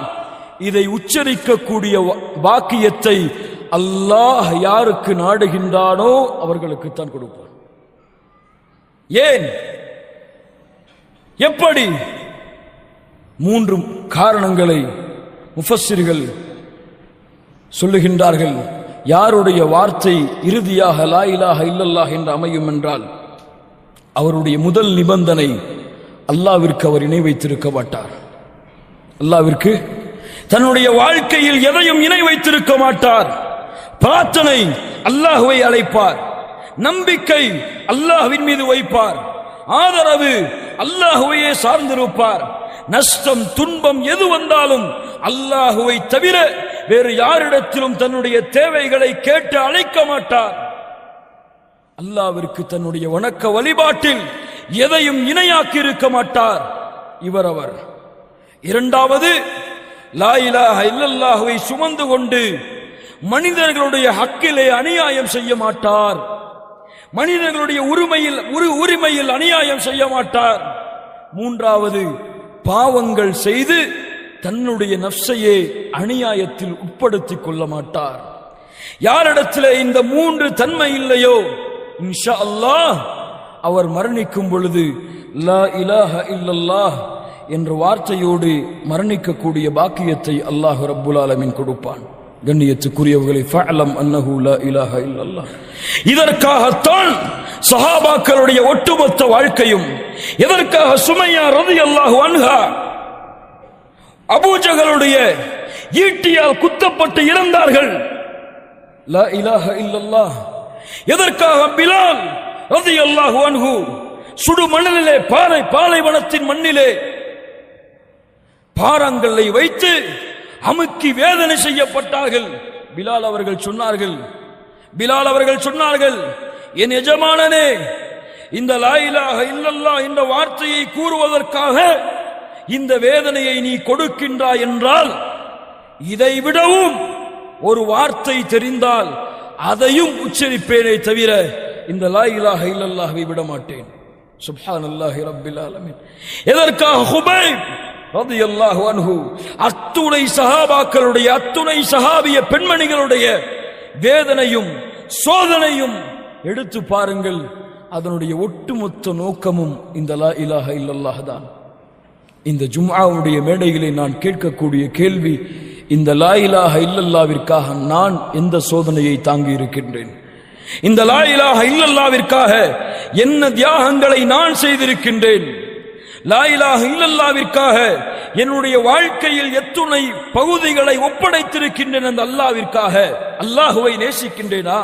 இதை உச்சரிக்கக்கூடிய பாக்கியத்தை அல்லாஹ் யாருக்கு நாடுகின்றானோ அவர்களுக்குத்தான் கொடுப்பான். ஏன்? எப்படி? 3 காரணங்களை முஃபஸ்ஸிர்கள் சொல்லுகின்றார்கள். யாருடைய வார்த்தை இறுதியாக லா இலாஹ இல்லல்லாஹ் என்று அமையும் என்றால் அவருடைய முதல் நிபந்தனை, அல்லாஹ்விற்கு அவர் இணை வைத்திருக்க மாட்டார். அல்லாஹ்விற்கு தன்னுடைய வாழ்க்கையில் எதையும் இணை வைத்திருக்க மாட்டார். பிரார்த்தனை அல்லாஹ்வை அழைப்பார், நம்பிக்கை அல்லாஹ்வின் மீது வைப்பார், ஆதரவு அல்லாஹ்வையே சார்ந்திருப்பார், நஷ்டம் துன்பம் எது வந்தாலும் அல்லாஹுவை தவிர வேறு யாரிடத்திலும் தன்னுடைய தேவைகளை கேட்டு அழைக்க மாட்டார். அல்லாஹ்விற்கு தன்னுடைய வணக்க வழிபாட்டில் எதையும் இணையாக்கி இருக்க மாட்டார் அவர். இரண்டாவது, லா இலாஹ இல்லல்லாஹுவை சுமந்து கொண்டு மனிதர்களுடைய ஹக்கிலே அநியாயம் செய்ய மாட்டார். மனிதர்களுடைய உரிமையில் அநியாயம் செய்ய மாட்டார். மூன்றாவது, பாவங்கள் செய்து தன்னுடைய நஃப்ஸையே அநியாயத்தில் உட்படுத்திக் கொள்ள மாட்டார். யாரிடத்திலே இந்த மூன்று தன்மை இல்லையோ இன்ஷா அல்லாஹ் அவர் மரணிக்கும் பொழுது லா இலாஹ இல்லல்லாஹ் என்ற வார்த்தையோடு மரணிக்கக்கூடிய பாக்கியத்தை அல்லாஹ் ரப்புல் ஆலமீன் கொடுப்பான். கண்ணியத்துக்குரியவர்களை ஃபஅலம் அன்னஹு லா இலாஹ இல்லல்லாஹ். இதற்காகத்தான் சஹாபாக்களுடைய ஒட்டுமொத்த வாழ்க்கையும், எதற்காக சுமையா ரலியல்லாஹு அன்ஹா அபூஜஹலுடைய ஈட்டியால் குத்தப்பட்டு இறந்தார்கள். லா இலாஹ இல்லல்லாஹ். எதற்காக பிலால் ரலியல்லாஹு அன்ஹு சுடு மணலிலே பாலைவனத்தின் மண்ணிலே பாறாங்கல்லை வைத்து அமுக்கி வேதனை செய்யப்பட்டார்கள். பிலால் அவர்கள் சொன்னார்கள், என் எஜமானனே, இந்த லா இலாஹ இல்லல்லாஹ் என்ற வார்த்தையை கூறுவதற்காக இந்த வேதனையை நீ கொடுக்கின்றாய் என்றால் இதை விடவும் ஒரு வார்த்தை தெரிந்தால் அதையும் உச்சரிப்பேனே தவிர இந்த லா இலாஹ இல்லல்லாஹ்வை விட மாட்டேன். சுப்ஹானல்லாஹி ரப்பில் ஆலமீன். எதற்காக ஹுபைப் ரலியல்லாஹு அன்ஹு அத்துணை சஹாபாக்களுடைய அத்துணை சஹாபிய பெண்மணிகளுடைய வேதனையும் சோதனையும் எடுத்து பாருங்கள். அதனுடைய ஒட்டுமொத்த நோக்கமும் இந்த லா இலாஹ இல்லல்லாஹ் தான். இந்த ஜும்ஆவுடைய மேடையிலே நான் கேட்கக்கூடிய கேள்வி, இந்த லா இலாஹ இல்லல்லாஹ்விற்காக நான் எந்த சோதனையை தாங்கி இருக்கின்றேன்? இந்த லா இலாஹ இல்லல்லாஹ்விற்காக என்ன தியாகங்களை நான் செய்திருக்கின்றேன்? லா இலாஹ இல்லல்லாஹ்விற்காக என்னுடைய வாழ்க்கையில் எத்துணை பகுதிகளை ஒப்படைத்திருக்கின்றேன். அந்த அல்லாஹ்விற்காக அல்லாஹ்வை நேசிக்கின்றேனா?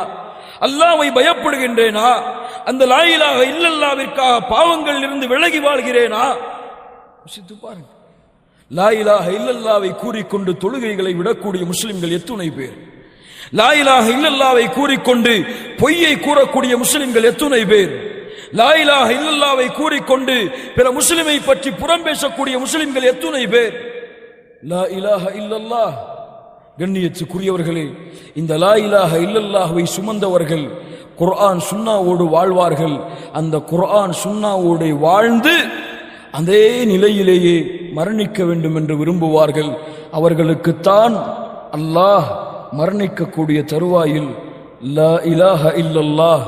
அல்லாஹ்வை பயப்படுகின்றேனா? அந்த லா இலாஹ இல்லல்லாஹ்விற்காக பாவங்களில் இருந்து விலகி வாழ்கிறேனா? யோசித்து பாருங்க. லா இலாஹ இல்லல்லாஹ்வை கூறிக்கொண்டு தொழுகைகளை விடக்கூடிய முஸ்லிம்கள் எத்துணை பேர்? லா இலாஹ இல்லல்லாஹ்வை கூறிக்கொண்டு பொய்யை கூறக்கூடிய முஸ்லிம்கள் எத்துணை பேர்? லா இலாஹ இல்லல்லாஹ்வை கூறிக்கொண்டு பிற முஸ்லிமை பற்றி புறம் பேசக்கூடிய முஸ்லிம்கள் எத்துணை பேர்? லா இலாஹ இல்லல்லாஹ். கண்ணியத்துக்குரியவர்களே, இந்த லா இலாஹ இல்லல்லாஹ்வை சுமந்தவர்கள் குர்ஆன் சுன்னாவோடு வாழ்வார்கள். அந்த குர்ஆன் சுன்னாவோடு வாழ்ந்து அதே நிலையிலேயே மரணிக்க வேண்டும் என்று விரும்புவார்கள். அவர்களுக்குத்தான் அல்லாஹ் மரணிக்கக்கூடிய தருவாயில் லா இலாஹ இல்லல்லாஹ்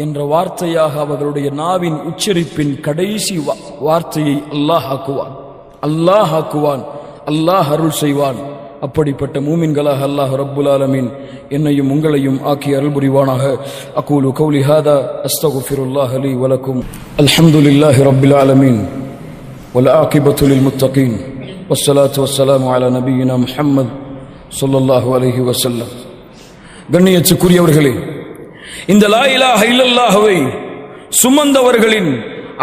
என்ற வார்த்தையாக அவர்களுடைய நாவின் உச்சரிப்பின் கடைசி வார்த்தையை அல்லாஹ் ஆக்குவான். அல்லாஹ் அருள் செய்வான். அப்படிப்பட்ட மூமின்களாக அல்லாஹ் ரப்புல் ஆலமீன் என்னையும் உங்களையும் ஆக்கி அருள் புரிவானாக. அகூலு கௌலி ஹாதா அஸ்தக்ஃபிருல்லாஹ லீ வ லக்கும். அல்ஹம்துலில்லாஹி ரப்பில் ஆலமீன் வல் ஆகிபத்து லில் முத்தகீன் வஸ்ஸலாத்து வஸ்ஸலாமு அலா நபியினா முஹம்மத் ஸல்லல்லாஹு அலைஹி வஸல்லம். கண்ணியத்துக்குரியவர்களே, இந்த லா இலாஹ இல்லல்லாஹ்வை சுமந்தவர்களின்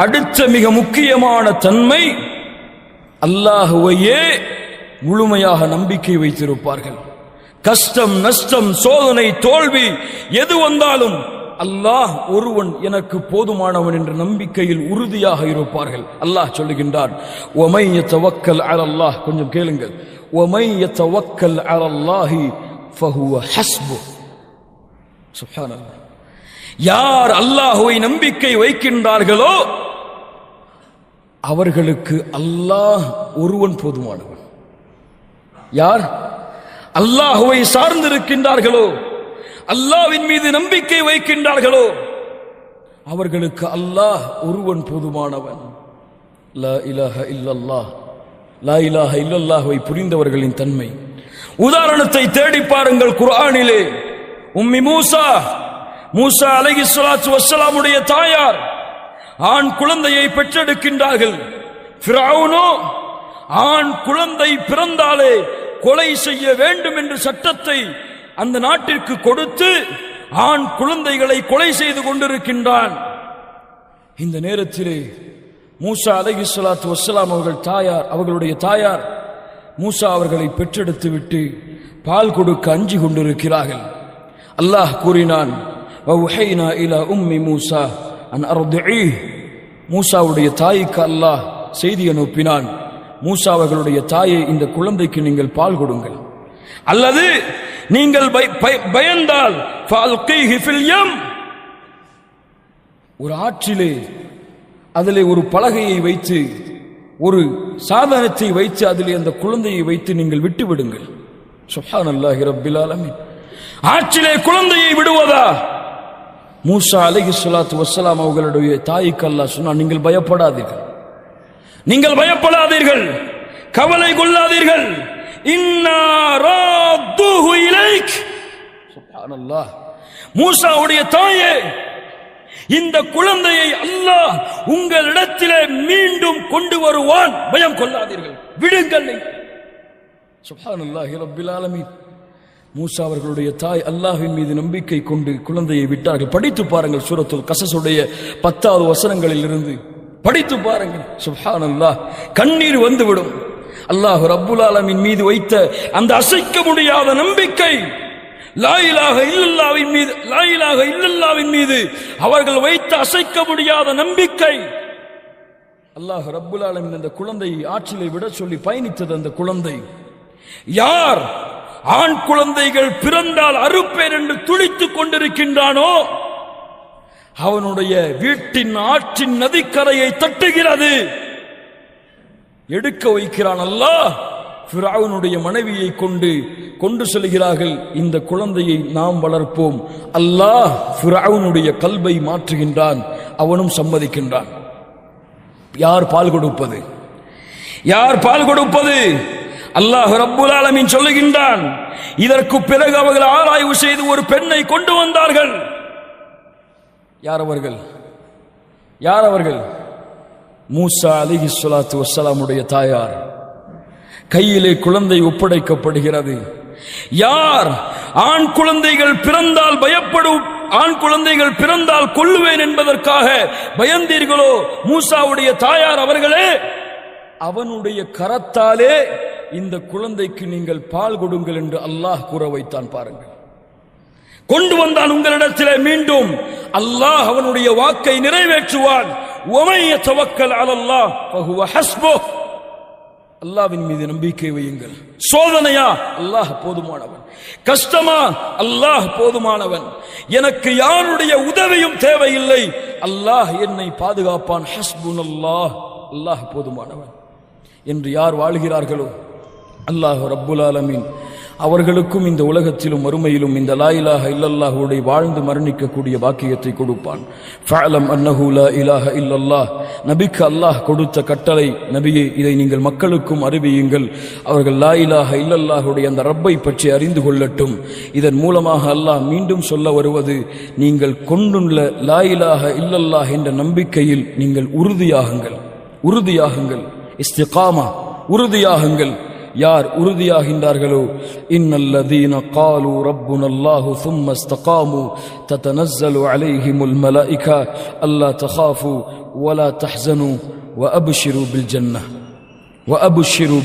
அடுத்த மிக முக்கியமான தன்மை அல்லாஹ்வையே முழுமையாக நம்பிக்கை வைத்திருப்பார்கள். கஷ்டம் நஷ்டம் சோதனை தோல்வி எது வந்தாலும் அல்லாஹ் ஒருவன் எனக்கு போதுமானவன் என்ற நம்பிக்கையில் உறுதியாக இருப்பார்கள். அல்லாஹ் சொல்லுகின்றான், வமை யதவக்கல் அலல்லாஹ். கொஞ்சம் கேளுங்கள். வமை யதவக்கல் அலல்லாஹி ஃபஹுவ ஹஸ்பு. சுப்ஹானல்லாஹ். யார் அல்லாஹ்வை நம்பிக்கை வைக்கின்றார்களோ அவர்களுக்கு அல்லாஹ் ஒருவன் போதுமானவன். யார் அல்லாஹ்வை சார்ந்திருக்கின்றார்களோ, அல்லாஹ்வின் மீது நம்பிக்கை வைக்கின்றார்களோ அவர்களுக்கு அல்லாஹ் ஒருவன் போதுமானவன். லா இலாஹ இல்லல்லாஹ். லா இலாஹ இல்லல்லாஹ்வை புரிந்தவர்களின் தன்மை உதாரணத்தை தேடி பாருங்கள். குர்ஆனிலே உம்மி மூசா அலைஹிஸ்ஸலாத்து வஸ்ஸலாமுடைய தாயார் ஆண் குழந்தையை பெற்றெடுக்கின்றார்கள். ஃபிரௌனோ ஆண் குழந்தை பிறந்தாலே கொலை செய்ய வேண்டும் என்று சட்டத்தை அந்த நாட்டிற்கு கொடுத்து ஆண் குழந்தைகளை கொலை செய்து கொண்டிருக்கின்றான். இந்த நேரத்திலே மூசா அலைஹிஸ்ஸலாத்து வஸ்ஸலாம் அவர்களுடைய தாயார் மூசா அவர்களை பெற்றெடுத்து விட்டு பால் கொடுக்க அஞ்சி கொண்டிருக்கிறார்கள். அல்லாஹ் கூறினான், வஹைனா இலா உம்மி மூசா அன் அர்திஈஹ். மூசாவுடைய தாய்க்கு அல்லாஹ் செய்தி அனுப்பினான், மூசா அவர்களுடைய தாயை இந்த குழந்தைக்கு நீங்கள் பால் கொடுங்கள், அல்லது நீங்கள் பயந்தால் ஃபஅல்கீஹி ஃபில் யம், ஒரு ஆற்றிலே அதிலே ஒரு பலகையை வைத்து ஒரு சாதனத்தை வைத்து அதிலே அந்த குழந்தையை வைத்து நீங்கள் விட்டு விடுங்கள். சுப்ஹானல்லாஹி ரப்பில் ஆலமீன். ஆற்றிலே குழந்தையை விடுவதா? மூசா அலைஹிஸ்ஸலாத்து வஸ்ஸலாம் அவர்களுடைய தாய்க்கு அல்லாஹ் சொன்னான், நீங்கள் பயப்படாதீர்கள், நீங்கள் பயப்படாதீர்கள், கவலை கொள்ளாதீர்கள், இன்னா ராத்துஹு இலைக். சுப்ஹானல்லாஹ். மூசாவுடைய தாயே, இந்த குழந்தையை அல்லாஹ் உங்களிடத்திலே மீண்டும் கொண்டு வருவான், பயம் கொள்ளாதீர்கள், விடுங்கள். சுப்ஹானல்லாஹி ரப்பில் ஆலமீன். மூசா அவர்களுடைய தாய் அல்லாஹ்வின் மீது நம்பிக்கை கொண்டு குழந்தையை விட்டார்கள். படித்து பாருங்கள், சூரத்துல் கஸஸுடைய 10வது வசனங்களில் இருந்து படித்து பாருங்கள். சுப்ஹானல்லாஹ், கண்ணீர் வந்துவிடும். அல்லாஹ் ரப்புல் ஆலமீன் மீது வைத்த அந்த அசைக்க முடியாத நம்பிக்கை, லா இலாஹ இல்லல்லாஹ்வின் மீது அவர்கள் வைத்த அசைக்க முடியாத நம்பிக்கை. அல்லாஹ் ரப்புல் ஆலமீன் அந்த குழந்தையை ஆற்றிலே விட சொல்லி பயணித்தது. அந்த குழந்தை யார் ஆண் குழந்தைகள் பிறந்தால் அறுப்பேன் என்று துடித்துக் கொண்டிருக்கின்றானோ அவனுடைய வீட்டின் ஆற்றின் நதிக்கரையை தட்டுகிறது, எடுக்க வைக்கிறான் அல்லாஹ். ஃபிரௌனுடைய மனைவியை கொண்டு செல்கிறார்கள். இந்த குழந்தையை நாம் வளர்ப்போம். அல்லாஹ் ஃபிரௌனுடைய கல்பை மாற்றுகின்றான், அவனும் சம்மதிக்கின்றான். யார் பால் கொடுப்பது? யார் பால் கொடுப்பது? அல்லாஹ் ரப்புல் ஆலமீன் சொல்லுகின்றான். இதற்கு பிறகு அவர்கள் ஆராய்வு செய்து ஒரு பெண்ணை கொண்டு வந்தார்கள். யார் அவர்கள்? யார் அவர்கள்? மூசா அலைஹிஸ்ஸலாத்து வஸ்ஸலாமுடைய தாயார். கையிலே குழந்தை ஒப்படைக்கப்படுகிறது. யார் ஆண் குழந்தைகள் பிறந்தால் ஆண் குழந்தைகள் பிறந்தால் கொல்லுவேன் என்பதற்காக பயந்தீர்களோ, மூசாவுடைய தாயார் அவர்களே, அவனுடைய கரத்தாலே இந்த குழந்தைக்கு நீங்கள் பால் கொடுங்கள் என்று அல்லாஹ் கூற வைத்தான். பாருங்கள், கொண்டு வந்தான் உங்களிடத்திலே மீண்டும். அல்லாஹ் அவனுடைய வாக்கை நிறைவேற்றுவான். வமன் யதவக்கல் அலல்லாஹ் ஃபஹுவ ஹஸ்புஹ். அல்லாஹ்வின் மீது நம்பிக்கை வையுங்கள். சோதனையா? அல்லாஹ் போதுமானவன். கஷ்டமா? அல்லாஹ் போதுமானவன். எனக்கு யாருடைய உதவியும் தேவையில்லை, அல்லாஹ் என்னை பாதுகாப்பான். ஹஸ்புனல்லாஹ், அல்லாஹ் போதுமானவன் என்று யார் வாழ்கிறார்களோ அல்லாஹ் ரப்புல் ஆலமீன் அவர்களுக்கும் இந்த உலகத்திலும் மறுமையிலும் இந்த லா இலாஹ இல்லல்லாஹுடைய வாழ்ந்து மரணிக்கக்கூடிய பாக்கியத்தை கொடுப்பான். ஃபஅலம் அன்னஹு லா இலாஹ இல்லல்லாஹ். நபிக்கு அல்லாஹ் கொடுத்த கட்டளை, நபியே இதை நீங்கள் மக்களுக்கும் அறிவியுங்கள். அவர்கள் லா இலாஹ இல்லல்லாஹுடைய அந்த ரப்பை பற்றி அறிந்து கொள்ளட்டும். இதன் மூலமாக அல்லாஹ் மீண்டும் சொல்ல வருவது, நீங்கள் கொண்டுள்ள லா இலாஹ இல்லல்லாஹ் என்ற நம்பிக்கையில் நீங்கள் உறுதியாகுங்கள். இஸ்திகாமா, உறுதியாகுங்கள். யார் உறுதியாகின்றார்களோ, இன்னல்லதீன காலு ரப்புனல்லாஹு ثم استقاموا تتنزل عليهم الملائكة ألا تخافوا ولا تحزنوا وأبشروا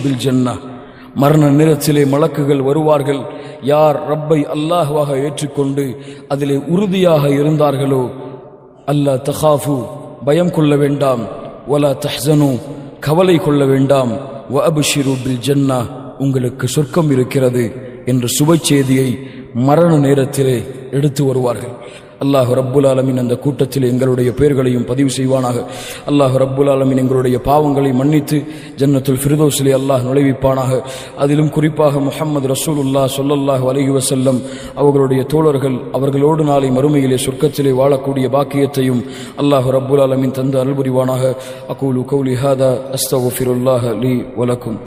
بالجنة. மரண நேரத்திலே மலக்குகள் வருவார்கள். யார் ரப்பை அல்லாஹ்வாக ஏற்றுக்கொண்டு அதிலே உறுதியாக இருந்தார்களோ, அல்லா தகாஃபு, பயம் கொள்ள வேண்டாம், வலா தஹ்ஸனு, கவலை கொள்ள வேண்டாம், வஅப்ஷிரு பில் ஜன்னா, உங்களுக்கு சொர்க்கம் இருக்கிறது என்ற சுப செய்தியை மரண நேரத்திலே எடுத்து வருவார்கள். அல்லாஹ் ரப்புல் ஆலமீன் அந்த கூட்டத்தில் எங்களுடைய பெயர்களையும் பதிவு செய்வானாக. அல்லாஹ் ரப்புல் ஆலமீன் எங்களுடைய பாவங்களை மன்னித்து ஜன்னத்துல் ஃபிர்தௌஸிலே அல்லாஹ் நுழைவிப்பானாக. அதிலும் குறிப்பாக முஹம்மது ரசூலுல்லாஹ் ஸல்லல்லாஹு அலைஹி வஸல்லம் அவர்களுடைய தோழர்கள், அவர்களோடு நாளை மறுமையிலே சொர்க்கத்திலே வாழக்கூடிய பாக்கியத்தையும் அல்லாஹ் ரப்புல் ஆலமீன் தந்து அருள் புரிவானாக. அகூலு கௌலி ஹாதா அஸ்தக்ஃபிருல்லாஹ லீ வலக்கும்.